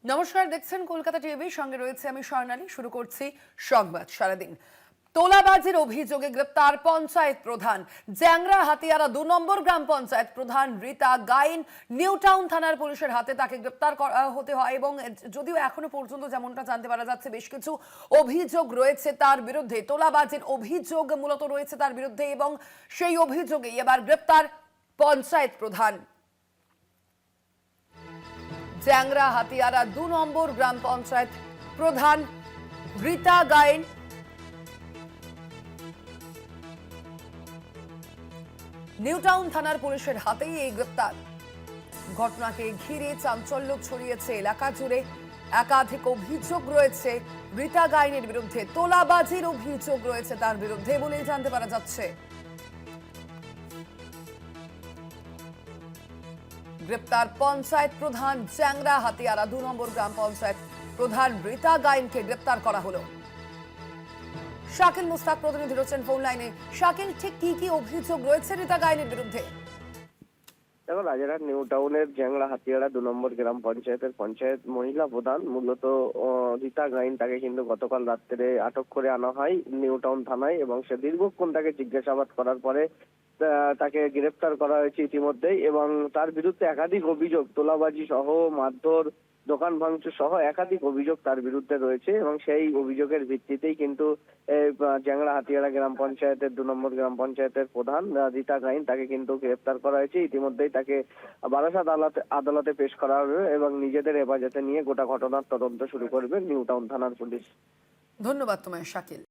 নমস্কার, দেখছেন কলকাতা টিভি। সঙ্গে রয়েছে আমি স্বর্ণালী। শুরু করছি সংবাদ সারাদিন। তোলাবাজির অভিযোগে গ্রেপ্তার পঞ্চায়েত প্রধান। জ্যাংরা হাতিয়ারা ২ নম্বর গ্রাম পঞ্চায়েত প্রধান রীতা গাইন নিউ টাউন থানার পুলিশের হাতে তাকে গ্রেপ্তার হতে হয়। এবং যদিও এখনো পর্যন্ত যেমনটা জানতে পারা যাচ্ছে, বেশ কিছু অভিযোগ রয়েছে তার বিরুদ্ধে। তোলাবাজির অভিযোগ মূলত রয়েছে তার বিরুদ্ধে এবং সেই অভিযোগেই এবার গ্রেপ্তার পঞ্চায়েত প্রধান। জ্যাংরা হাতিয়ারা ২ নম্বর গ্রাম পঞ্চায়েত প্রধান রীতা গাইন নিউ টাউন থানার পুলিশের হাতেই এই গ্রেপ্তার। ঘটনাকে ঘিরে চাঞ্চল্য ছড়িয়েছে এলাকা জুড়ে। একাধিক অভিযোগ রয়েছে রীতা গাইনের বিরুদ্ধে। তোলাবাজির অভিযোগ রয়েছে তার বিরুদ্ধে বলেই জানতে পারা যাচ্ছে। গ্রেপ্তার পঞ্চায়েত প্রধান জ্যাংরা হাতিয়ারা ২ নম্বর গ্রাম পঞ্চায়েত প্রধান রীতা গাইনকে গ্রেপ্তার করা হলো। শাকিল মুস্তাক প্রতিনিধি রয়েছেন ফোন লাইনে। শাকিল, ঠিক কি কি অভিযোগ রয়েছে রীতা গাইনের বিরুদ্ধে? দেখো, রাজারহাট নিউ টাউনের জ্যাংলা হাতিয়ারা ২ নম্বর গ্রাম পঞ্চায়েতের পঞ্চায়েত মহিলা প্রধান মূলত রীতা গাইন, তাকে কিন্তু গতকাল রাত্রে আটক করে আনা হয় নিউ টাউন থানায় এবং সে দীর্ঘক্ষণ তাকে জিজ্ঞাসাবাদ করার পরে তাকে গ্রেপ্তার করা হয়েছে ইতিমধ্যেই। এবং তার বিরুদ্ধে একাধিক অভিযোগ, তোলাবাজি সহ মারধর, দোকান ভাঙচুর সহ একাধিক অভিযোগ তার বিরুদ্ধে রয়েছে এবং সেই অভিযোগের ভিত্তিতেই কিন্তু জ্যাংড়া হাতিয়ারা গ্রাম পঞ্চায়েতের ২ নম্বর গ্রাম পঞ্চায়েতের প্রধান রীতা গাইন, তাকে কিন্তু গ্রেপ্তার করা হয়েছে। ইতিমধ্যেই তাকে বারাসাত আদালতে পেশ করা হবে এবং নিজেদের হেফাজতে নিয়ে গোটা ঘটনার তদন্ত শুরু করবে নিউ টাউন থানার পুলিশ। ধন্যবাদ তোমায় শাকিল।